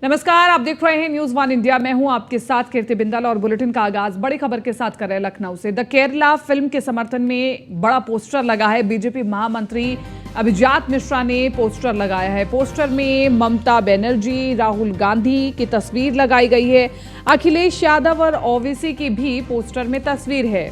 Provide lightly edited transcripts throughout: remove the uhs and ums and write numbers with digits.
नमस्कार, आप देख रहे हैं न्यूज वन इंडिया। मैं हूं आपके साथ कीर्ति बिंदल और बुलेटिन का आगाज बड़ी खबर के साथ कर रहे हैं लखनऊ से। द केरला फिल्म के समर्थन में बड़ा पोस्टर लगा है। बीजेपी महामंत्री अभिजात मिश्रा ने पोस्टर लगाया है। पोस्टर में ममता बनर्जी, राहुल गांधी की तस्वीर लगाई गई है। अखिलेश यादव और ओवैसी की भी पोस्टर में तस्वीर है।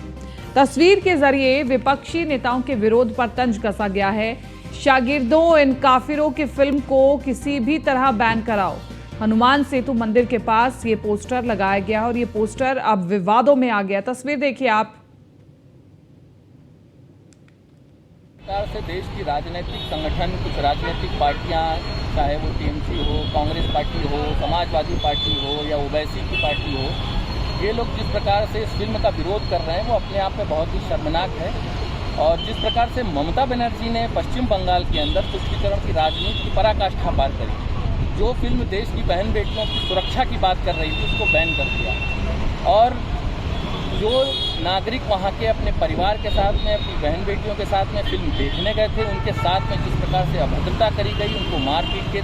तस्वीर के जरिए विपक्षी नेताओं के विरोध पर तंज कसा गया है। शागिर्दों इन काफिरों की फिल्म को किसी भी तरह बैन कराओ। हनुमान सेतु मंदिर के पास ये पोस्टर लगाया गया और ये पोस्टर अब विवादों में आ गया। तस्वीर देखिए आप। सरकार से देश की राजनीतिक संगठन, कुछ राजनीतिक पार्टियां, चाहे वो टीएमसी हो, कांग्रेस पार्टी हो, समाजवादी पार्टी हो या ओवैसी की पार्टी हो, ये लोग जिस प्रकार से इस फिल्म का विरोध कर रहे हैं वो अपने आप में बहुत ही शर्मनाक है। और जिस प्रकार से ममता बनर्जी ने पश्चिम बंगाल के अंदर तुष्टीकरण की राजनीति की पराकाष्ठा पार करी, जो फिल्म देश की बहन बेटियों की सुरक्षा की बात कर रही थी उसको बैन कर दिया। और जो नागरिक वहाँ के अपने परिवार के साथ में, अपनी बहन बेटियों के साथ में फिल्म देखने गए थे, उनके साथ में जिस प्रकार से अभद्रता करी गई, उनको मार पीट के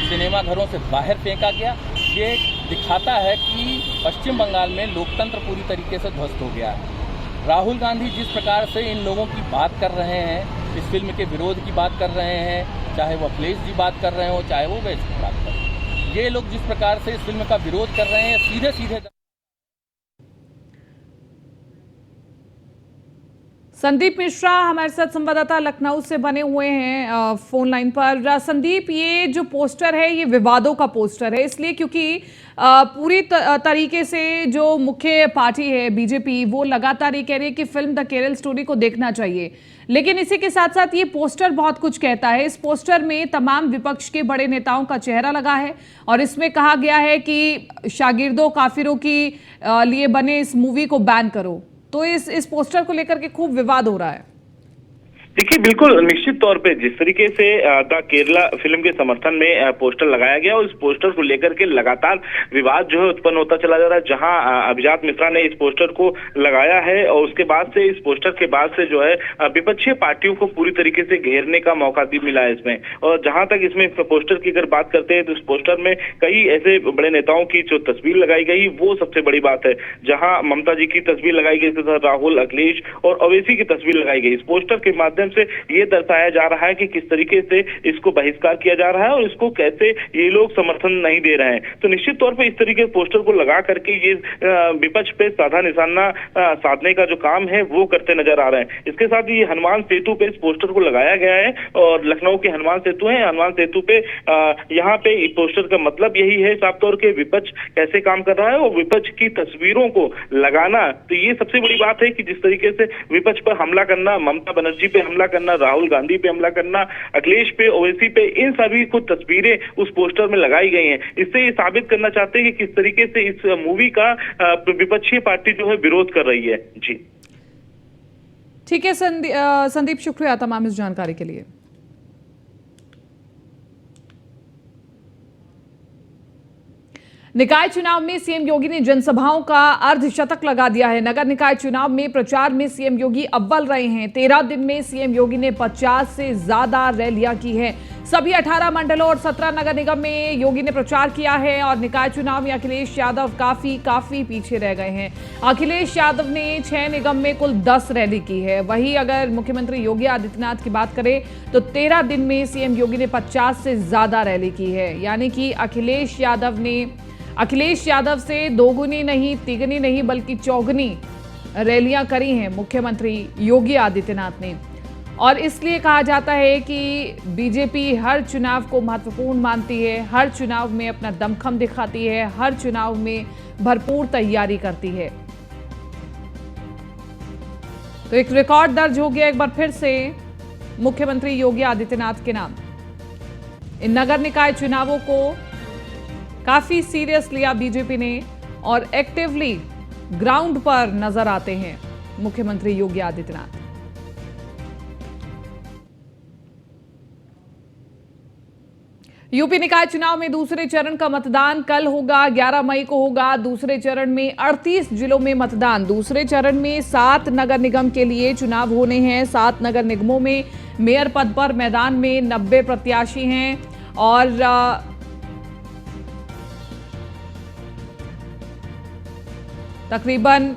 सिनेमा घरों से बाहर फेंका गया, ये दिखाता है कि पश्चिम बंगाल में लोकतंत्र पूरी तरीके से ध्वस्त हो गया है। राहुल गांधी जिस प्रकार से इन लोगों की बात कर रहे हैं, इस फिल्म के विरोध की बात कर रहे हैं, चाहे वो अखिलेश जी बात कर रहे हो, चाहे वो वैसे की बात कर रहे हैं, ये लोग जिस प्रकार से इस फिल्म का विरोध कर रहे हैं, सीधे सीधे। संदीप मिश्रा हमारे साथ संवाददाता लखनऊ से बने हुए हैं फोन लाइन पर। संदीप, ये जो पोस्टर है ये विवादों का पोस्टर है, इसलिए क्योंकि पूरी तरीके से जो मुख्य पार्टी है बीजेपी वो लगातार ये कह रही है कि फिल्म द केरल स्टोरी को देखना चाहिए, लेकिन इसी के साथ साथ ये पोस्टर बहुत कुछ कहता है। इस पोस्टर में तमाम विपक्ष के बड़े नेताओं का चेहरा लगा है और इसमें कहा गया है कि शागिर्दों काफिरों की लिए बने इस मूवी को बैन करो। तो इस पोस्टर को लेकर के खूब विवाद हो रहा है। देखिए, बिल्कुल निश्चित तौर पे जिस तरीके से द केरला फिल्म के समर्थन में पोस्टर लगाया गया और इस पोस्टर को लेकर के लगातार विवाद जो है उत्पन्न होता चला जा रहा है। जहां अभिजात मिश्रा ने इस पोस्टर को लगाया है और उसके बाद से इस पोस्टर के बाद से जो है विपक्षी पार्टियों को पूरी तरीके से घेरने का मौका भी मिला है इसमें। और जहां तक इसमें पोस्टर की अगर बात करते हैं तो इस पोस्टर में कई ऐसे बड़े नेताओं की जो तस्वीर लगाई गई वो सबसे बड़ी बात है। जहां ममता जी की तस्वीर लगाई गई तथा राहुल, अखिलेश और ओवैसी की तस्वीर लगाई गई। इस पोस्टर के माध्यम से ये दर्शाया जा रहा है कि किस तरीके से इसको बहिष्कार किया जा रहा है और इसको कैसे ये लोग समर्थन नहीं दे रहे हैं। तो निश्चित तौर पे इस तरीके के पोस्टर को लगा करके ये विपक्ष पे साधा निशाना साधने का जो काम है वो करते नजर आ रहे हैं। इसके साथ ही हनुमान सेतु पे इस पोस्टर को लगाया गया है और लखनऊ के हनुमान सेतु है, हनुमान सेतु पे यहाँ पे इस पोस्टर का मतलब यही है साफ तौर के विपक्ष कैसे काम कर रहा है और विपक्ष की तस्वीरों को लगाना। तो ये सबसे बड़ी बात है कि जिस तरीके से विपक्ष पर हमला करना, ममता बनर्जी पे हमला करना, राहुल गांधी पे हमला करना, अखिलेश पे, ओवैसी पे, इन सभी को तस्वीरें उस पोस्टर में लगाई गई हैं। इससे ये साबित करना चाहते हैं कि किस तरीके से इस मूवी का विपक्षी पार्टी जो है विरोध कर रही है। जी ठीक है संदीप, शुक्रिया तमाम इस जानकारी के लिए। निकाय चुनाव में सीएम योगी ने जनसभाओं का अर्धशतक लगा दिया है। नगर निकाय चुनाव में प्रचार में सीएम योगी अव्वल रहे हैं। 13 दिन में सीएम योगी ने 50 से ज्यादा रैलियां की हैं। सभी 18 मंडलों और 17 नगर निगम में योगी ने प्रचार किया है और निकाय चुनाव में अखिलेश यादव काफी पीछे रह गए हैं। अखिलेश यादव ने 6 निगम में कुल 10 रैली की है। वहीं अगर मुख्यमंत्री योगी आदित्यनाथ की बात करें तो 13 दिन में सीएम योगी ने 50 से ज्यादा रैली की है। यानी कि अखिलेश यादव से दोगुनी नहीं, तिगुनी नहीं बल्कि चौगुनी रैलियां करी हैं मुख्यमंत्री योगी आदित्यनाथ ने। और इसलिए कहा जाता है कि बीजेपी हर चुनाव को महत्वपूर्ण मानती है, हर चुनाव में अपना दमखम दिखाती है, हर चुनाव में भरपूर तैयारी करती है। तो एक रिकॉर्ड दर्ज हो गया एक बार फिर से मुख्यमंत्री योगी आदित्यनाथ के नाम। इन नगर निकाय चुनावों को काफी सीरियस लिया बीजेपी ने और एक्टिवली ग्राउंड पर नजर आते हैं मुख्यमंत्री योगी आदित्यनाथ। यूपी निकाय चुनाव में दूसरे चरण का मतदान कल होगा, 11 मई को होगा। दूसरे चरण में 38 जिलों में मतदान। दूसरे चरण में 7 नगर निगम के लिए चुनाव होने हैं। 7 नगर निगमों में मेयर पद पर मैदान में 90 प्रत्याशी हैं और तकरीबन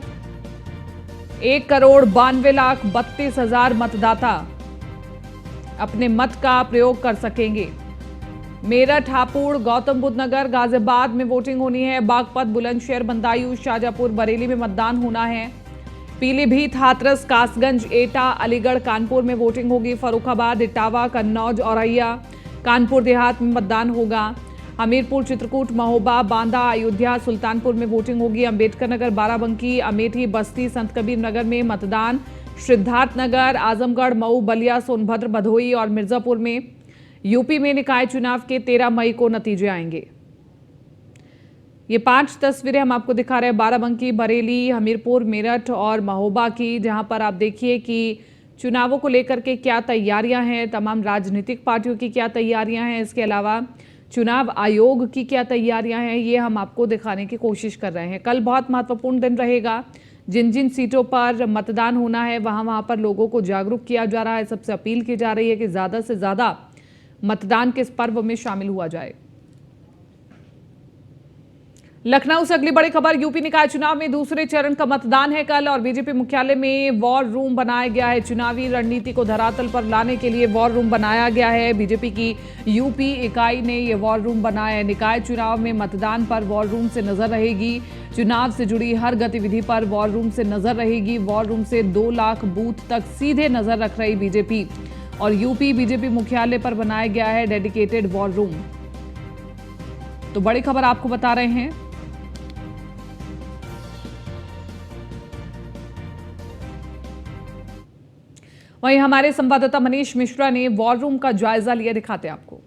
1,92,32,000 मतदाता अपने मत का प्रयोग कर सकेंगे। मेरठ, हापुड़, गौतम बुद्ध नगर, गाजियाबाद में वोटिंग होनी है। बागपत, बुलंदशहर, बदायूं, शाजापुर, बरेली में मतदान होना है। पीलीभीत, हाथरस, कासगंज, एटा, अलीगढ़, कानपुर में वोटिंग होगी। फर्रुखाबाद, इटावा, कन्नौज, औरैया, कानपुर देहात में मतदान होगा। हमीरपुर, चित्रकूट, महोबा, बांदा, अयोध्या, सुल्तानपुर में वोटिंग होगी। अंबेडकर नगर, बाराबंकी, अमेठी, बस्ती, संत कबीर नगर में मतदान। सिद्धार्थनगर, आजमगढ़, मऊ, बलिया, सोनभद्र, भदोही और मिर्जापुर में। यूपी में निकाय चुनाव के 13 मई को नतीजे आएंगे। ये 5 तस्वीरें हम आपको दिखा रहे हैं बाराबंकी, बरेली, हमीरपुर, मेरठ और महोबा की, जहां पर आप देखिए कि चुनावों को लेकर के क्या तैयारियां हैं, तमाम राजनीतिक पार्टियों की क्या तैयारियां हैं, इसके अलावा चुनाव आयोग की क्या तैयारियां हैं, ये हम आपको दिखाने की कोशिश कर रहे हैं। कल बहुत महत्वपूर्ण दिन रहेगा। जिन जिन सीटों पर मतदान होना है वहां पर लोगों को जागरूक किया जा रहा है। सबसे अपील की जा रही है कि ज़्यादा से ज़्यादा मतदान के इस पर्व में शामिल हुआ जाए। लखनऊ से अगली बड़ी खबर, यूपी निकाय चुनाव में दूसरे चरण का मतदान है कल और बीजेपी मुख्यालय में वॉर रूम बनाया गया है। चुनावी रणनीति को धरातल पर लाने के लिए वॉर रूम बनाया गया है। बीजेपी की यूपी इकाई ने यह वॉर रूम बनाया है। निकाय चुनाव में मतदान पर वॉर रूम से नजर रहेगी। चुनाव से जुड़ी हर गतिविधि पर वॉर रूम से नजर रहेगी। वॉर रूम से 2 लाख बूथ तक सीधे नजर रख रही बीजेपी और यूपी बीजेपी मुख्यालय पर बनाया गया है डेडिकेटेड वॉर रूम। तो बड़ी खबर आपको बता रहे हैं। वहीं हमारे संवाददाता मनीष मिश्रा ने वॉर रूम का जायजा लिया, दिखाते हैं आपको।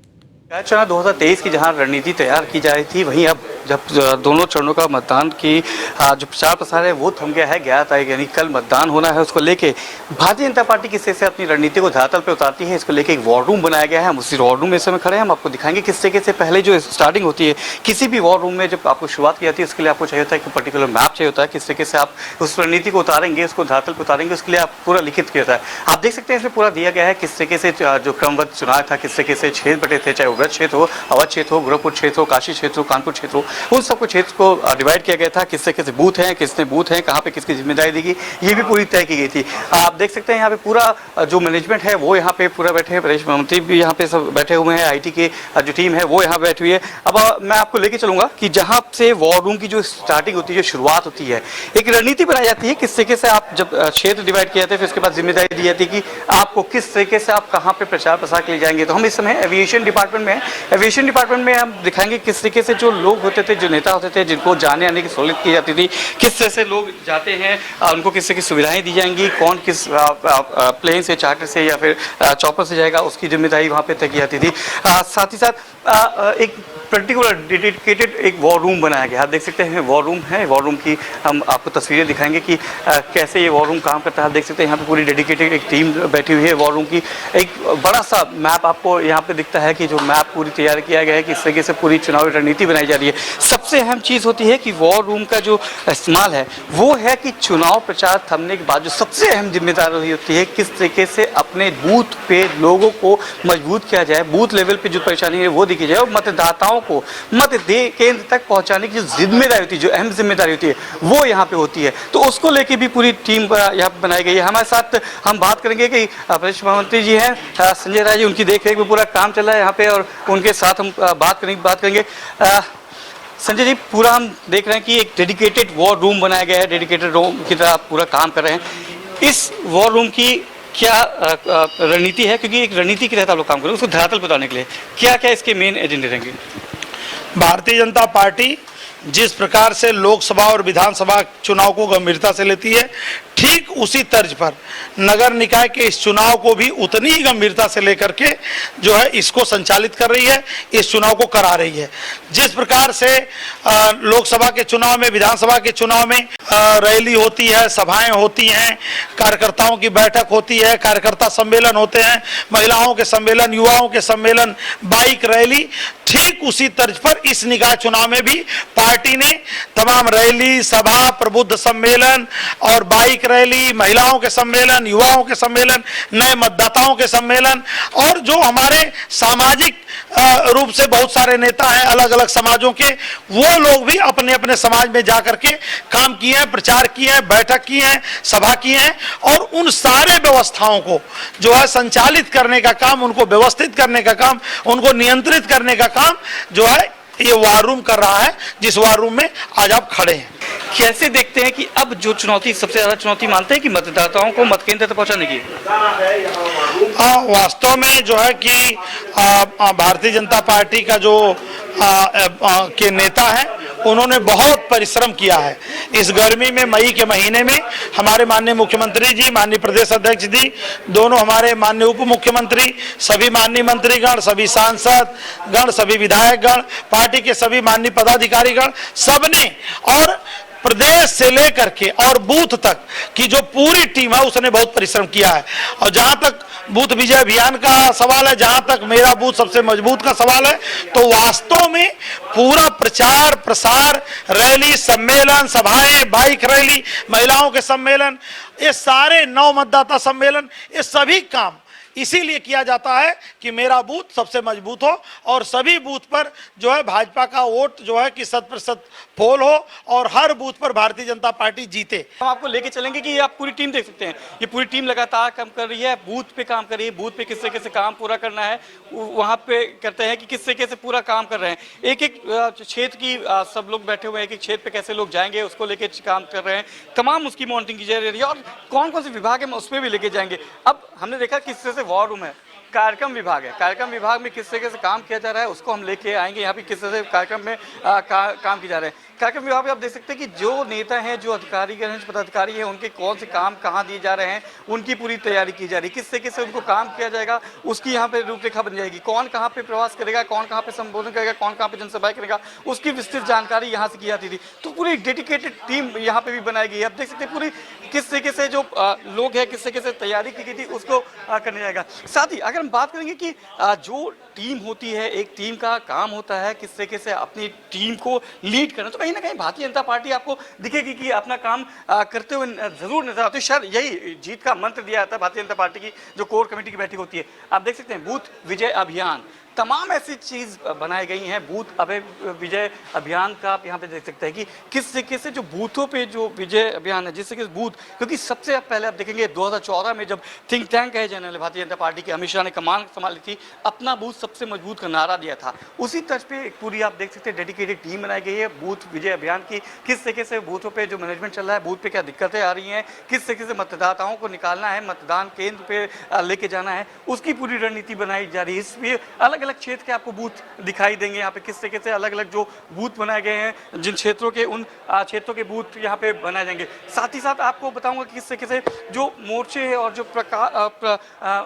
चुनाव 2023 की जहां रणनीति तैयार की जा रही थी, वहीं अब जब दोनों चरणों का मतदान की जो प्रचार प्रसार है वो थम गया है। 11 तारीख यानी कल मतदान होना है, उसको लेके भारतीय जनता पार्टी किस तरह से अपनी रणनीति को धरातल पर उतारती है, इसको लेके एक वॉर रूम बनाया गया है। हम उसी वॉर रूम में इस समय खड़े हैं। हम आपको दिखाएंगे किस तरीके से पहले जो स्टार्टिंग होती है किसी भी वॉर रूम में, जब आपको शुरुआत की जाती है उसके लिए आपको चाहिए होता है कि पर्टिकुलर मैप चाहिए होता है, किस तरीके से आप उस रणनीति को उतारेंगे, उसको धरातल पर उतारेंगे, उसके लिए आप पूरा लिखित किया जाता है। आप देख सकते हैं इसमें पूरा दिया गया है किस तरीके से जो क्रमबद्ध चुनाव था, किस तरीके से क्षेत्र बटे थे, चाहे उग्र क्षेत्र हो, अवध क्षेत्र हो, गोरखपुर क्षेत्र हो, काशी क्षेत्र हो, कानपुर क्षेत्र हो, उन सबको क्षेत्र को डिवाइड किया गया था। किस तरीके से बूथ हैं, किसने बूथ हैं, कहाँ पे किसकी जिम्मेदारी देगी, ये भी पूरी तय की गई थी। आप देख सकते हैं यहाँ पे पूरा जो मैनेजमेंट है वो यहाँ पे पूरा बैठे हैं। प्रदेश मंत्री भी यहाँ पे सब बैठे हुए हैं। आईटी की जो टीम है वो यहाँ बैठी हुई है। अब मैं आपको लेके चलूंगा कि जहाँ से वॉर रूम की जो स्टार्टिंग होती है, जो शुरुआत होती है, एक रणनीति बनाई जाती है किस तरीके से आप जब क्षेत्र डिवाइड किया जाता है, फिर उसके बाद जिम्मेदारी दी जाती है कि आपको किस तरीके से आप कहाँ पे प्रचार प्रसार के लिए जाएंगे। तो हम इस समय एविएशन डिपार्टमेंट में हैं। एविएशन डिपार्टमेंट में हम दिखाएंगे किस तरीके से जो लोग होते थे, जो नेता होते थे, जिनको जाने आने की सहूलियत की जाती थी, किस तरह से लोग जाते हैं, उनको किस तरह की सुविधाएं दी जाएंगी, कौन किस प्लेन से, चार्टर से या फिर चॉपर से जाएगा, उसकी जिम्मेदारी वहाँ पे तय की जाती थी। साथ ही साथ एक पर्टिकुलर डेडिकेटेड एक वॉर रूम बनाया गया। आप देख सकते हैं वॉर रूम है। वॉर रूम की हम आपको तस्वीरें दिखाएंगे कि कैसे ये वॉर रूम काम करता है। आप देख सकते हैं यहाँ पे पूरी डेडिकेटेड एक टीम बैठी हुई है वॉर रूम की। एक बड़ा सा मैप आपको यहाँ पे दिखता है कि जो मैप पूरी तैयार किया गया है कि इस तरीके से पूरी चुनावी रणनीति बनाई जा रही है। सबसे अहम चीज़ होती है कि वॉर रूम का जो इस्तेमाल है वो है कि चुनाव प्रचार थमने के बाद जो सबसे अहम जिम्मेदारी होती है किस तरीके से अपने बूथ पे लोगों को मजबूत किया जाए, बूथ लेवल पे जो परेशानी है वो देखी जाए और मतदाताओं को मत दे केंद्र तक पहुंचाने की जो जिम्मेदारी होती है, जो अहम जिम्मेदारी होती है वो यहाँ पे होती है। तो उसको लेके भी पूरी टीम यहाँ पे बनाई गई है। हमारे साथ हम बात करेंगे कि प्रदेश महामंत्री जी हैं संजय राय जी, उनकी देखरेख में पूरा काम चल रहा है यहाँ पे और उनके साथ हम बात करेंगे। संजय जी, पूरा हम देख रहे हैं कि एक डेडिकेटेड वॉर रूम बनाया गया है, डेडिकेटेड रूम की तरह आप पूरा काम कर रहे हैं। इस वॉर रूम की क्या रणनीति है, क्योंकि एक रणनीति के तहत आप लोग काम करें, उसको धरातल बताने के लिए क्या क्या इसके मेन एजेंडे रहेंगे? भारतीय जनता पार्टी जिस प्रकार से लोकसभा और विधानसभा चुनाव को गंभीरता से लेती है, ठीक उसी तर्ज पर नगर निकाय के इस चुनाव को भी उतनी ही गंभीरता से लेकर के जो है इसको संचालित कर रही है, इस चुनाव को करा रही है। जिस प्रकार से लोकसभा के चुनाव में, विधानसभा के चुनाव में रैली होती है, सभाएं होती हैं, कार्यकर्ताओं की बैठक होती है, कार्यकर्ता सम्मेलन होते हैं, महिलाओं के सम्मेलन, युवाओं के सम्मेलन, बाइक रैली, ठीक उसी तर्ज पर इस निकाय चुनाव में भी पार्टी ने तमाम रैली, सभा, प्रबुद्ध सम्मेलन और बाइक रैली, महिलाओं के सम्मेलन, युवाओं के सम्मेलन, नए मतदाताओं के सम्मेलन और जो हमारे सामाजिक रूप से बहुत सारे नेता हैं अलग अलग समाजों के, वो लोग भी अपने अपने समाज में जाकर के काम किए हैं, प्रचार किए हैं, बैठक की हैं, सभा की हैं और उन सारे व्यवस्थाओं को जो है संचालित करने का काम, उनको व्यवस्थित करने का काम, उनको नियंत्रित करने का काम जो है ये वार रूम कर रहा है, जिस वार रूम में आज आप खड़े हैं। कैसे देखते हैं कि अब जो चुनौती सबसे ज्यादा चुनौती मानते हैं कि मतदाताओं को मत केंद्र तक पहुंचाने की? वास्तव में जो है कि भारतीय जनता पार्टी का जो के नेता हैं उन्होंने बहुत परिश्रम किया है। इस गर्मी में, मई के महीने में हमारे माननीय मुख्यमंत्री जी, माननीय प्रदेश अध्यक्ष जी, दोनों हमारे माननीय उप मुख्यमंत्री, सभी माननीय मंत्रीगण, सभी सांसद गण, सभी विधायक गण, पार्टी के सभी माननीय पदाधिकारीगण, सबने और प्रदेश से लेकर के और बूथ तक की जो पूरी टीम है उसने बहुत परिश्रम किया है। और जहां तक बूथ विजय अभियान का सवाल है, जहां तक मेरा बूथ सबसे मजबूत का सवाल है, तो वास्तव में पूरा प्रचार प्रसार, रैली, सम्मेलन, सभाएं, बाइक रैली, महिलाओं के सम्मेलन, ये सारे 9 मतदाता सम्मेलन, ये सभी काम इसीलिए किया जाता है कि मेरा बूथ सबसे मजबूत हो और सभी बूथ पर जो है भाजपा का वोट जो है कि 100% पोल हो और हर बूथ पर भारतीय जनता पार्टी जीते। हम आपको लेके चलेंगे कि ये आप पूरी टीम देख सकते हैं, ये पूरी टीम लगातार काम कर रही है, बूथ पे काम कर रही है, बूथ पे किस तरीके से काम पूरा करना है वहाँ पे करते हैं कि किस तरीके से पूरा काम कर रहे हैं। एक एक क्षेत्र की सब लोग बैठे हुए हैं, एक एक क्षेत्र पे कैसे लोग जाएंगे उसको लेके काम कर रहे हैं, तमाम उसकी मॉनिटरिंग की जा रही है और कौन कौन से विभाग है उस पर भी लेके जाएंगे। अब हमने देखा किस तरह से वॉर रूम है, कार्यक्रम विभाग है, कार्यक्रम विभाग में किस तरीके से काम किया जा रहा है उसको हम लेके आएंगे। यहाँ पे किस तरह से कार्यक्रम में काम किया जा रहा है। कार्यक्रम विभाग में आप देख सकते हैं कि जो नेता हैं, जो अधिकारी हैं, जो पदाधिकारी हैं, उनके कौन से काम कहाँ दिए जा रहे हैं, उनकी पूरी तैयारी की जा रही है, किस तरीके से उनको काम किया जाएगा उसकी यहाँ पे रूपरेखा बन जाएगी। कौन कहाँ पे प्रवास करेगा, कौन कहाँ पे संबोधन करेगा, कौन कहाँ पे जनसभाएं करेगा, उसकी विस्तृत जानकारी यहाँ से की जाती थी। तो पूरी डेडिकेटेड टीम यहाँ पे भी बनाई गई है। आप देख सकते हैं पूरी किस तरीके से जो लोग हैं, किस तरीके से तैयारी की गई थी उसको करने जाएगा। साथ ही अगर हम बात करेंगे कि जो टीम होती है, एक टीम का काम होता है किस तरीके से अपनी टीम को लीड करना, तो कहीं ना कहीं भारतीय जनता पार्टी आपको दिखेगी कि अपना काम करते हुए जरूर नजर आती है। शायद यही जीत का मंत्र दिया जाता है भारतीय जनता पार्टी की जो कोर कमेटी की बैठक होती है। आप देख सकते हैं बूथ विजय अभियान, तमाम ऐसी चीज बनाई गई हैं। बूथ विजय अभियान का आप यहाँ पे देख सकते हैं कि किस तरीके से जो बूथों पे जो विजय अभियान है, जिससे कि बूथ, क्योंकि सबसे पहले आप देखेंगे 2014 में जब थिंक टैंक कहे जाने वाले भारतीय जनता पार्टी के अमित शाह ने कमान संभाली थी, अपना बूथ सबसे मजबूत का नारा दिया था। उसी तर्ज पे एक पूरी आप देख सकते हैं डेडिकेटेड टीम बनाई गई है बूथ विजय अभियान की। किस तरीके से बूथों पर जो मैनेजमेंट चल रहा है, बूथ पे क्या दिक्कतें आ रही हैं, किस तरीके से मतदाताओं को निकालना है, मतदान केंद्र पे लेके जाना है, उसकी पूरी रणनीति बनाई जा रही है। इसलिए अलग अलग क्षेत्र के आपको बूथ दिखाई देंगे यहाँ पे किस तरीके से अलग अलग जो बूथ बनाए गए हैं, जिन क्षेत्रों के उन क्षेत्रों के बूथ यहाँ पे बनाए जाएंगे। साथ ही साथ आपको बताऊंगा कि किस तरीके से जो मोर्चे हैं और जो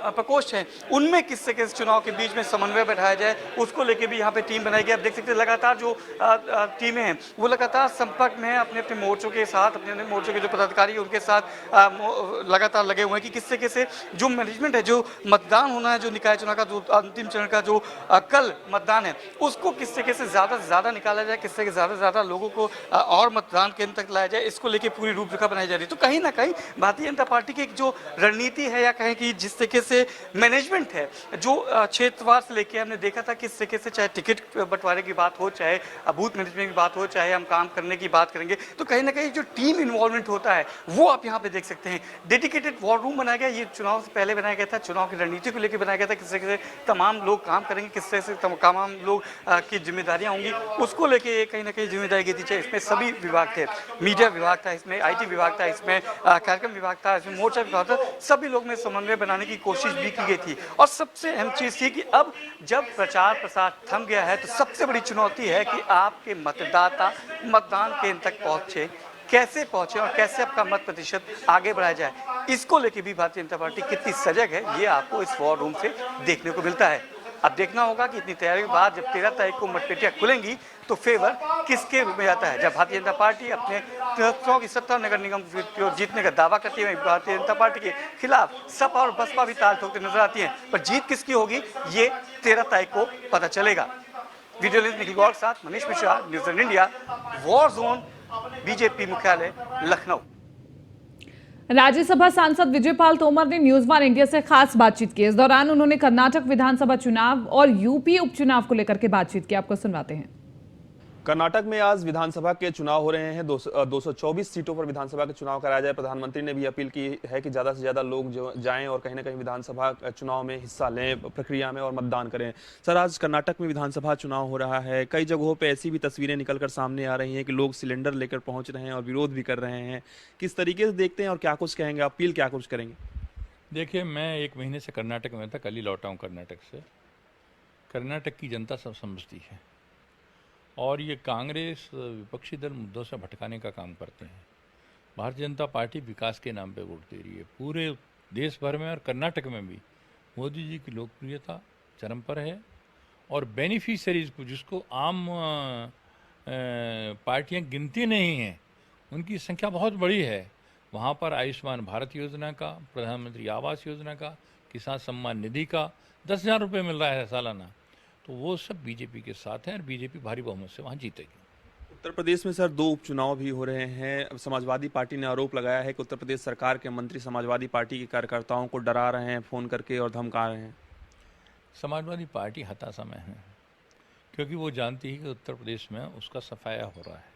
प्रकोष्ठ हैं उनमें किस तरीके से चुनाव के बीच में समन्वय बैठाया जाए, उसको लेके भी यहाँ पे टीम बनाई गई। आप देख सकते हैं लगातार जो टीमें हैं वो लगातार संपर्क में है अपने अपने मोर्चों के साथ, अपने अपने मोर्चों के जो पदाधिकारी हैं उनके साथ लगातार लगे हुए हैं कि किस तरीके से जो मैनेजमेंट है, जो मतदान होना है, जो निकाय चुनाव का जो अंतिम चरण का जो कल मतदान है उसको किस तरीके से ज़्यादा निकाला जाए, किस तरीके से ज़्यादा लोगों को और मतदान केंद्र तक लाया जाए, इसको लेके पूरी रूपरेखा बनाई जा रही है। तो कहीं ना कहीं भारतीय जनता पार्टी की एक जो रणनीति है या कहें कि जिस तरीके से मैनेजमेंट है, जो क्षेत्रवार से लेके हमने देखा था किस तरीके से चाहे टिकट बंटवारे की बात हो, चाहे बूथ मैनेजमेंट की बात हो, चाहे हम काम करने की बात करेंगे, तो कहीं ना कहीं जो टीम इन्वॉल्वमेंट होता है वो आप यहाँ पे देख सकते हैं। डेडिकेटेड वॉर रूम बनाया गया, ये चुनाव से पहले बनाया गया था, चुनाव की रणनीति को लेकर बनाया गया था, किस तरीके से तमाम लोग काम करेंगे, किस तरह से तमाम लोग की जिम्मेदारियां होंगी, उसको लेके कहीं ना कहीं जिम्मेदारी की थी। चाहे इसमें सभी विभाग थे, मीडिया विभाग था, इसमें IT विभाग था, इसमें कार्यक्रम विभाग था, इसमें मोर्चा विभाग था, सभी लोग में समन्वय बनाने की कोशिश भी की गई थी। और सबसे अहम चीज़ थी कि अब जब प्रचार प्रसार थम गया है तो सबसे बड़ी चुनौती है कि आपके मतदाता मतदान केंद्र तक पहुँचे, कैसे पहुंचे और कैसे आपका मत प्रतिशत आगे बढ़ाया जाए, इसको लेके भी भारतीय जनता पार्टी कितनी सजग है ये आपको इस वॉर रूम से देखने को मिलता है। अब देखना होगा कि इतनी तैयारी के बाद जब 13 तारीख को मतपेटियां खुलेंगी तो फेवर किसके रूप में जाता है। जब भारतीय जनता पार्टी अपने 73 नगर निगम जीतने का दावा करती है, भारतीय जनता पार्टी के खिलाफ सपा और बसपा भी ताल ठोकते नजर आती हैं, पर जीत किसकी होगी ये 13 तारीख को पता चलेगा। वीडियो जर्नलिस्ट निखिल गौर के साथ Manish Mishra, news India, war zone, BJP मुख्यालय लखनऊ। राज्यसभा सांसद विजयपाल तोमर ने न्यूज़ वन इंडिया से खास बातचीत की। इस दौरान उन्होंने कर्नाटक विधानसभा चुनाव और यूपी उपचुनाव को लेकर के बातचीत की। आपको सुनवाते हैं। कर्नाटक में आज विधानसभा के चुनाव हो रहे हैं। 224 सीटों पर विधानसभा के चुनाव कराया जाए। प्रधानमंत्री ने भी अपील की है कि ज्यादा से ज्यादा लोग जो जाएं और कहीं ना कहीं विधानसभा चुनाव में हिस्सा लें, प्रक्रिया में, और मतदान करें। सर, आज कर्नाटक में विधानसभा चुनाव हो रहा है। कई जगहों पे ऐसी भी तस्वीरें निकलकर सामने आ रही हैं कि लोग सिलेंडर लेकर पहुंच रहे हैं और विरोध भी कर रहे हैं। किस तरीके से देखते हैं और क्या कुछ कहेंगे, अपील क्या कुछ करेंगे? देखिए, मैं 1 महीने से कर्नाटक में था, कल ही लौटा हूँ कर्नाटक से। कर्नाटक की जनता सब समझती है और ये कांग्रेस विपक्षी दल मुद्दों से भटकाने का काम करते हैं। भारतीय जनता पार्टी विकास के नाम पे वोट दे रही है। पूरे देश भर में और कर्नाटक में भी मोदी जी की लोकप्रियता चरम पर है और बेनिफिशरीज को, जिसको आम पार्टियां गिनती नहीं हैं, उनकी संख्या बहुत बड़ी है। वहाँ पर आयुष्मान भारत योजना का, प्रधानमंत्री आवास योजना का, किसान सम्मान निधि का 10,000 रुपये मिल रहा है सालाना। तो वो सब बीजेपी के साथ हैं और बीजेपी भारी बहुमत से वहाँ जीतेगी। उत्तर प्रदेश में सर 2 उपचुनाव भी हो रहे हैं। समाजवादी पार्टी ने आरोप लगाया है कि उत्तर प्रदेश सरकार के मंत्री समाजवादी पार्टी के कार्यकर्ताओं को डरा रहे हैं, फ़ोन करके और धमका रहे हैं। समाजवादी पार्टी हताशा में है क्योंकि वो जानती है कि उत्तर प्रदेश में उसका सफाया हो रहा है,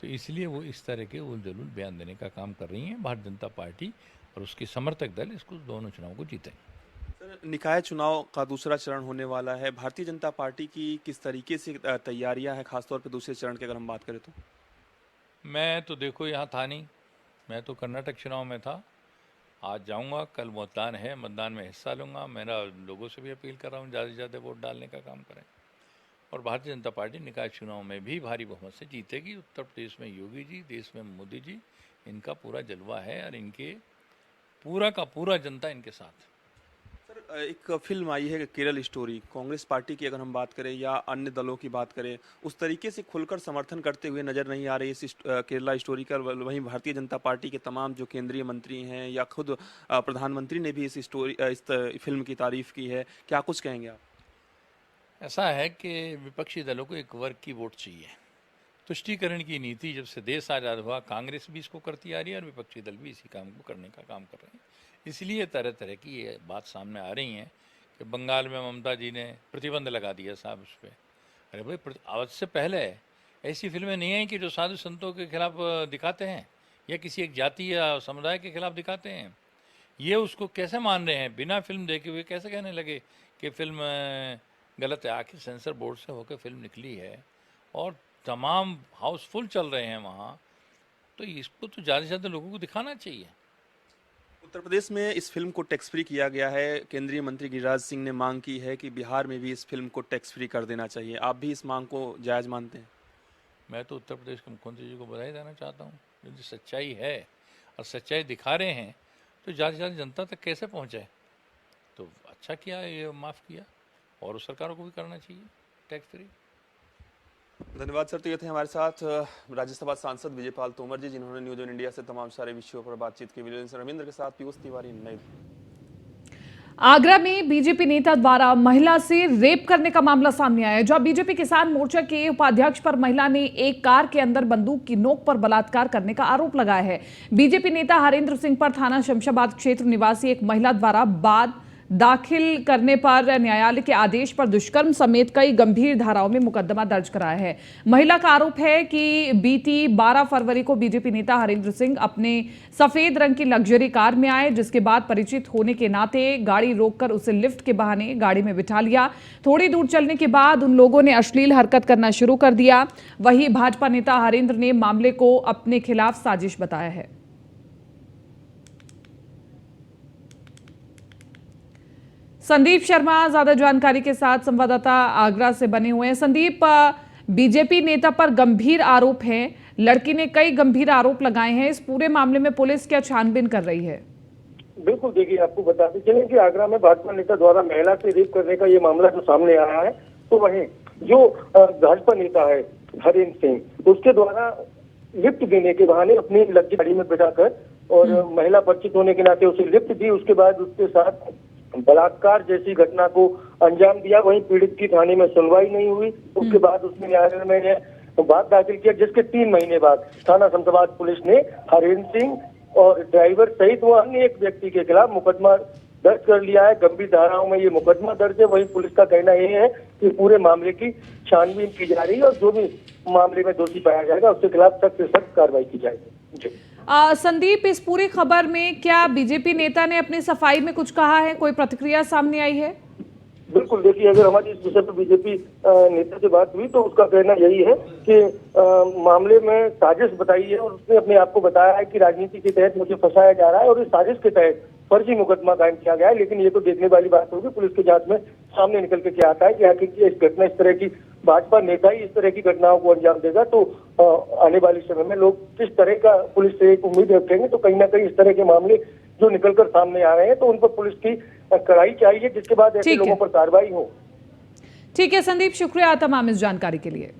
तो इसलिए वो इस तरह के उलझुल बयान देने का काम कर रही हैं। भारतीय जनता पार्टी और उसके समर्थक दल इसको दोनों चुनाव को जीतेंगे। निकाय चुनाव का दूसरा चरण होने वाला है। भारतीय जनता पार्टी की किस तरीके से तैयारियां हैं, खासतौर पर दूसरे चरण की अगर हम बात करें तो? मैं तो देखो यहाँ था नहीं, मैं तो कर्नाटक चुनाव में था। आज जाऊँगा, कल मतदान है, मतदान में हिस्सा लूँगा। मेरा लोगों से भी अपील कर रहा हूँ ज़्यादा से ज़्यादा वोट डालने का काम करें और भारतीय जनता पार्टी निकाय चुनाव में भी भारी बहुमत से जीतेगी। उत्तर प्रदेश में योगी जी, देश में मोदी जी, इनका पूरा जलवा है और इनके पूरा का पूरा जनता इनके साथ। सर, एक फिल्म आई है केरल स्टोरी। कांग्रेस पार्टी की अगर हम बात करें या अन्य दलों की बात करें, उस तरीके से खुलकर समर्थन करते हुए नजर नहीं आ रही इस केरला स्टोरी का। वहीं भारतीय जनता पार्टी के तमाम जो केंद्रीय मंत्री हैं या खुद प्रधानमंत्री ने भी इस फिल्म की तारीफ की है। क्या कुछ कहेंगे आप? ऐसा है कि विपक्षी दलों को एक वर्ग की वोट चाहिए। तुष्टीकरण की नीति जब से देश आज़ाद हुआ, कांग्रेस भी इसको करती आ रही है और विपक्षी दल भी इसी काम को करने का काम कर रहे हैं। इसलिए तरह तरह की ये बात सामने आ रही हैं कि बंगाल में ममता जी ने प्रतिबंध लगा दिया साहब उस पर। अरे भाई, आज से पहले ऐसी फिल्में नहीं हैं कि जो साधु संतों के खिलाफ दिखाते हैं या किसी एक जाति या समुदाय के खिलाफ दिखाते हैं। ये उसको कैसे मान रहे हैं? बिना फिल्म देखे हुए कैसे कहने लगे कि फिल्म गलत है? आखिर सेंसर बोर्ड से होकर फिल्म निकली है और तमाम हाउसफुल चल रहे हैं वहाँ, तो इसको तो ज़्यादा से ज़्यादा लोगों को दिखाना चाहिए। उत्तर प्रदेश में इस फिल्म को टैक्स फ्री किया गया है। केंद्रीय मंत्री गिरिराज सिंह ने मांग की है कि बिहार में भी इस फिल्म को टैक्स फ्री कर देना चाहिए। आप भी इस मांग को जायज़ मानते हैं? मैं तो उत्तर प्रदेश के मुख्यमंत्री जी को बधाई देना चाहता हूँ। यदि सच्चाई है और सच्चाई दिखा रहे हैं तो ज़्यादा से ज़्यादा जनता तक कैसे पहुँचाए। तो अच्छा किया, ये माफ़ किया और सरकारों को भी करना चाहिए टैक्स फ्री। धन्यवाद सर। तो ये थे हमारे साथ राज्यसभा सांसद विजयपाल तोमर जी, जिन्होंने न्यूज़ ऑन इंडिया से तमाम सारे विषयों पर बातचीत की। वीडियो रविंद्र के साथ पीयूष तिवारी, नई दिल्ली। आगरा में बीजेपी नेता द्वारा महिला से रेप करने का मामला सामने आया है, जहां बीजेपी किसान मोर्चा के उपाध्यक्ष पर महिला ने एक कार के अंदर बंदूक की नोक पर बलात्कार करने का आरोप लगाया है। बीजेपी नेता हरेंद्र सिंह पर थाना शमशाबाद क्षेत्र निवासी एक महिला द्वारा बाद दाखिल करने पर न्यायालय के आदेश पर दुष्कर्म समेत कई गंभीर धाराओं में मुकदमा दर्ज कराया है। महिला का आरोप है कि बीती 12 फरवरी को बीजेपी नेता हरेंद्र सिंह अपने सफेद रंग की लग्जरी कार में आए, जिसके बाद परिचित होने के नाते गाड़ी रोककर उसे लिफ्ट के बहाने गाड़ी में बिठा लिया। थोड़ी दूर चलने के बाद उन लोगों ने अश्लील हरकत करना शुरू कर दिया। वहीं भाजपा नेता हरेंद्र ने मामले को अपने खिलाफ साजिश बताया है। संदीप शर्मा ज्यादा जानकारी के साथ संवाददाता आगरा से बने हुए हैं। संदीप, बीजेपी नेता पर गंभीर आरोप हैं, लड़की ने कई गंभीर आरोप लगाए हैं। इस पूरे मामले में पुलिस क्या छानबीन कर रही है? बिल्कुल, देखिए आपको बताते चलें कि आगरा में भाजपा नेता द्वारा महिला से रेप करने का ये मामला जो सामने आया है, तो वहीं जो भाजपा नेता है हरेंद्र सिंह, उसके द्वारा लिफ्ट देने के बहाने अपनी लग्जरी गाड़ी में बिठाकर और महिला परिचित होने के नाते उसे लिफ्ट दी। उसके बाद उसके साथ बलात्कार जैसी घटना को अंजाम दिया। वहीं पीड़ित की थाने में सुनवाई नहीं हुई। उसके बाद उसने न्यायालय में बात दाखिल किया, जिसके 3 महीने बाद थाना शमशाबाद पुलिस ने हरेंद्र सिंह और ड्राइवर सहित वो अन्य एक व्यक्ति के खिलाफ मुकदमा दर्ज कर लिया है। गंभीर धाराओं में ये मुकदमा दर्ज है। वहीं पुलिस का कहना ये है कि पूरे मामले की छानबीन की जा रही है और जो भी मामले में दोषी पाया जाएगा उसके खिलाफ सख्त से सख्त कार्रवाई की जाएगी। जी संदीप, इस पूरी खबर में क्या बीजेपी नेता ने अपनी सफाई में कुछ कहा है? कोई प्रतिक्रिया सामने आई है? बिल्कुल, देखिए, अगर हमारी इस विषय पर बीजेपी नेता से बात हुई तो उसका कहना यही है कि मामले में साजिश बताई है और उसने अपने आप को बताया है कि राजनीति के तहत मुझे फंसाया जा रहा है और इस साजिश के तहत फर्जी मुकदमा कायम किया गया है। लेकिन ये तो देखने वाली बात होगी पुलिस की जांच में सामने निकल के क्या आता है कि आखिर इस घटना, इस तरह की भाजपा नेता ही इस तरह की घटनाओं को अंजाम देगा तो आने वाले समय में लोग किस तरह का पुलिस से एक उम्मीद रखेंगे। तो कहीं ना कहीं इस तरह के मामले जो निकलकर सामने आ रहे हैं तो उन पर पुलिस की कड़ाई चाहिए, जिसके बाद ऐसे लोगों पर कार्रवाई हो। ठीक है संदीप, शुक्रिया तमाम इस जानकारी के लिए।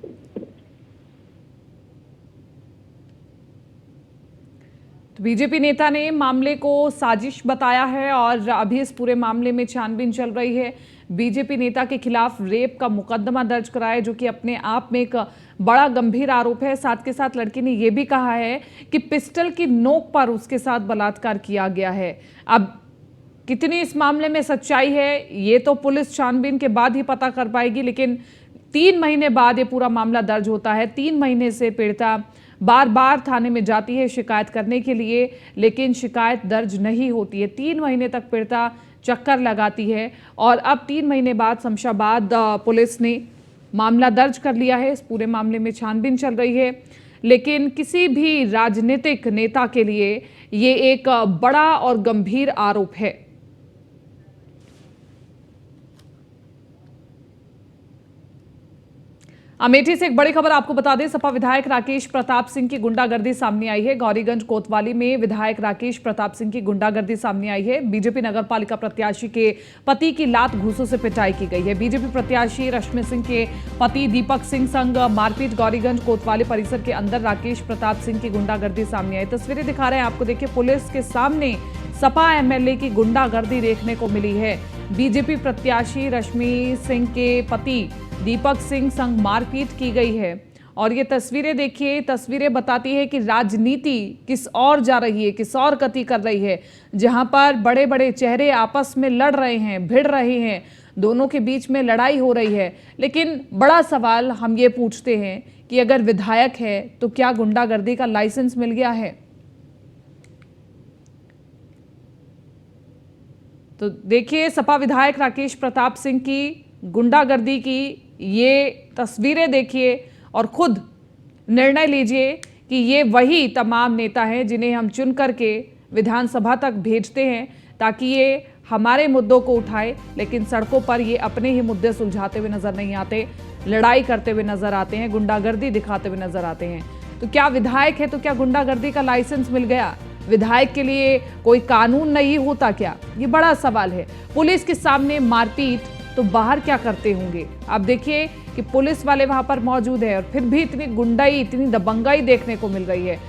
तो बीजेपी नेता ने मामले को साजिश बताया है और अभी इस पूरे मामले में छानबीन चल रही है। बीजेपी नेता के खिलाफ रेप का मुकदमा दर्ज कराया, जो कि अपने आप में एक बड़ा गंभीर आरोप है। साथ के साथ लड़की ने यह भी कहा है कि पिस्टल की नोक पर उसके साथ बलात्कार किया गया है। अब कितनी इस मामले में सच्चाई है ये तो पुलिस छानबीन के बाद ही पता कर पाएगी, लेकिन 3 महीने बाद ये पूरा मामला दर्ज होता है। 3 महीने से पीड़िता बार बार थाने में जाती है शिकायत करने के लिए, लेकिन शिकायत दर्ज नहीं होती है। 3 महीने तक पीड़िता चक्कर लगाती है और अब 3 महीने बाद शमशाबाद पुलिस ने मामला दर्ज कर लिया है। इस पूरे मामले में छानबीन चल रही है, लेकिन किसी भी राजनीतिक नेता के लिए ये एक बड़ा और गंभीर आरोप है। अमेठी से एक बड़ी खबर आपको बता दें, सपा विधायक राकेश प्रताप सिंह की गुंडागर्दी सामने आई है। गौरीगंज कोतवाली में विधायक राकेश प्रताप सिंह की गुंडागर्दी सामने आई है। बीजेपी नगरपालिका प्रत्याशी के पति की लात घूंसों से पिटाई की गई है। बीजेपी प्रत्याशी रश्मि सिंह के पति दीपक सिंह संग मारपीट। गौरीगंज कोतवाली परिसर के अंदर राकेश प्रताप सिंह की गुंडागर्दी सामने आई। तस्वीरें दिखा रहे हैं आपको, देखिए, पुलिस के सामने सपा एमएलए की गुंडागर्दी देखने को मिली है। बीजेपी प्रत्याशी रश्मि सिंह के पति दीपक सिंह संग मारपीट की गई है और ये तस्वीरें देखिए, तस्वीरें बताती है कि राजनीति किस और जा रही है, किस और गति कर रही है, जहां पर बड़े बड़े चेहरे आपस में लड़ रहे हैं, भिड़ रहे हैं, दोनों के बीच में लड़ाई हो रही है। लेकिन बड़ा सवाल हम ये पूछते हैं कि अगर विधायक है तो क्या गुंडागर्दी का लाइसेंस मिल गया है? तो देखिए, सपा विधायक राकेश प्रताप सिंह की गुंडागर्दी की ये तस्वीरें देखिए और खुद निर्णय लीजिए कि ये वही तमाम नेता हैं जिन्हें हम चुन करके विधानसभा तक भेजते हैं ताकि ये हमारे मुद्दों को उठाए, लेकिन सड़कों पर ये अपने ही मुद्दे सुलझाते हुए नजर नहीं आते, लड़ाई करते हुए नजर आते हैं, गुंडागर्दी दिखाते हुए नजर आते हैं। तो क्या विधायक है तो क्या गुंडागर्दी का लाइसेंस मिल गया? विधायक के लिए कोई कानून नहीं होता क्या? ये बड़ा सवाल है। पुलिस के सामने मारपीट तो बाहर क्या करते होंगे? आप देखिए कि पुलिस वाले वहां पर मौजूद है और फिर भी इतनी गुंडाई, इतनी दबंगाई देखने को मिल रही है।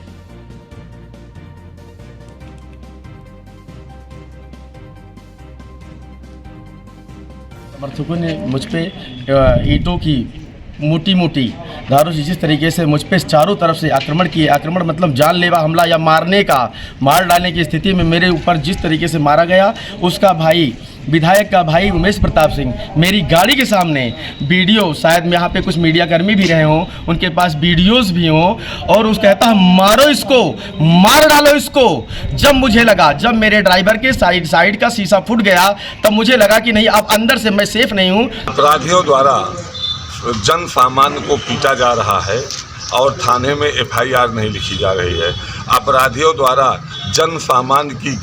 समर्थकों ने मुझ पे ईंटों की मोटी मोटी धारों से जिस तरीके से मुझ पे चारों तरफ से आक्रमण किए, आक्रमण मतलब जानलेवा हमला या मारने का, मार डालने की स्थिति में मेरे ऊपर जिस तरीके से मारा गया, उसका भाई, विधायक का भाई उमेश प्रताप सिंह मेरी गाड़ी के सामने वीडियो, शायद यहाँ पे कुछ मीडिया कर्मी भी रहे हों, उनके पास वीडियोस भी हों, और उस कहता है मारो इसको, मार डालो इसको। जब मुझे लगा, जब मेरे ड्राइवर के साइड का शीशा फूट गया, तब मुझे लगा कि नहीं, अब अंदर से मैं सेफ नहीं हूँ। अपराधियों द्वारा जन सामान्य को पीटा जा रहा है और थाने में एफआईआर नहीं लिखी जा रही है। अपराधियों द्वारा जन सामान्य की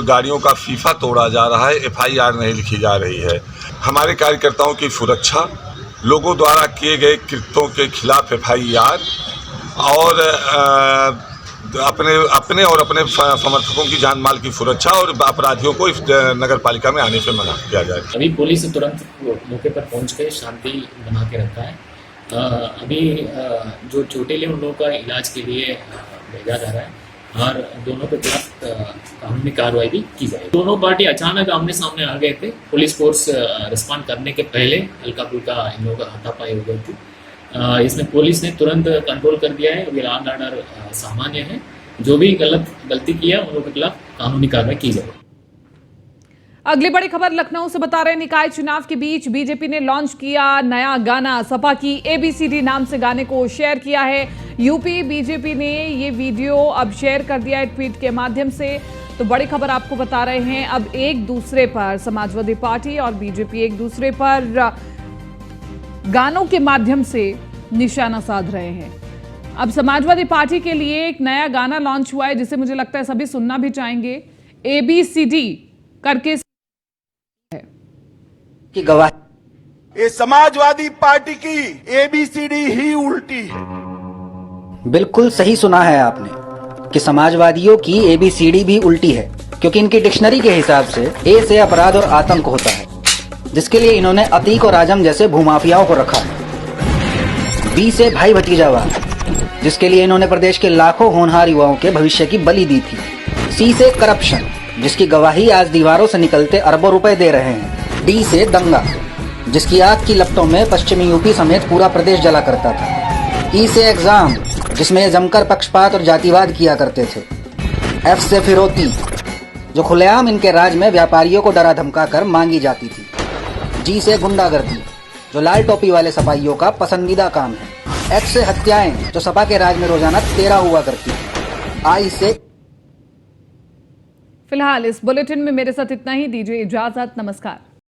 गाड़ियों का शीशा तोड़ा जा रहा है, एफआईआर नहीं लिखी जा रही है। हमारे कार्यकर्ताओं की सुरक्षा, लोगों द्वारा किए गए कृत्यों के खिलाफ एफआईआर और अपने और अपने समर्थकों की जान माल की सुरक्षा और अपराधियों को इस नगर पालिका में आने से मना किया जाए। अभी पुलिस तुरंत मौके पर पहुंच के शांति बना के रखा है। अभी जो चोटिल हैं उन लोगों का इलाज के लिए भेजा जा रहा है और दोनों के खिलाफ कानूनी कार्रवाई भी की जाए। दोनों पार्टी अचानक आमने सामने आ गए थे। पुलिस फोर्स रिस्पॉन्ड करने के पहले हल्का फुल्का इन लोगों का हाथापाई हो गई थी। इसमें पुलिस ने तुरंत कंट्रोल कर दिया है। अभी लॉ एंड ऑर्डर सामान्य है। जो भी गलती किया उन लोगों के खिलाफ कानूनी कार्रवाई की जाए। अगली बड़ी खबर लखनऊ से बता रहे हैं, निकाय चुनाव के बीच बीजेपी ने लॉन्च किया नया गाना। सपा की ABCD नाम से गाने को शेयर किया है। यूपी बीजेपी ने ये वीडियो अब शेयर कर दिया है ट्वीट के माध्यम से। तो बड़ी खबर आपको बता रहे हैं, अब एक दूसरे पर समाजवादी पार्टी और बीजेपी एक दूसरे पर गानों के माध्यम से निशाना साध रहे हैं। अब समाजवादी पार्टी के लिए एक नया गाना लॉन्च हुआ है जिसे मुझे लगता है सभी सुनना भी चाहेंगे। ABCD करके की गवाही। ये समाजवादी पार्टी की ABCD ही उल्टी है। बिल्कुल सही सुना है आपने कि समाजवादियों की ABCD भी उल्टी है, क्योंकि इनकी डिक्शनरी के हिसाब से A से अपराध और आतंक होता है, जिसके लिए इन्होंने अतीक और आजम जैसे भूमाफियाओं को रखा है। B से भाई भतीजावाद, जिसके लिए इन्होंने प्रदेश के लाखों होनहार युवाओं के भविष्य की बलि दी थी। C से करप्शन, जिसकी गवाही आज दीवारों से निकलते अरबों रुपए दे रहे हैं। D से दंगा, जिसकी आग की लपटों में पश्चिमी यूपी समेत पूरा प्रदेश जला करता था। E से एग्जाम, जिसमें ये जमकर पक्षपात और जातिवाद किया करते थे। F से फिरौती, जो खुलेआम इनके राज में व्यापारियों को डरा धमका कर मांगी जाती थी। G से गुंडागर्दी, जो लाल टोपी वाले सपाइयों का पसंदीदा काम है। H से हत्याएं, जो सपा के राज में रोजाना 13 हुआ करती थी। I से फिलहाल इस बुलेटिन में मेरे साथ इतना ही। दीजिए इजाजत, नमस्कार।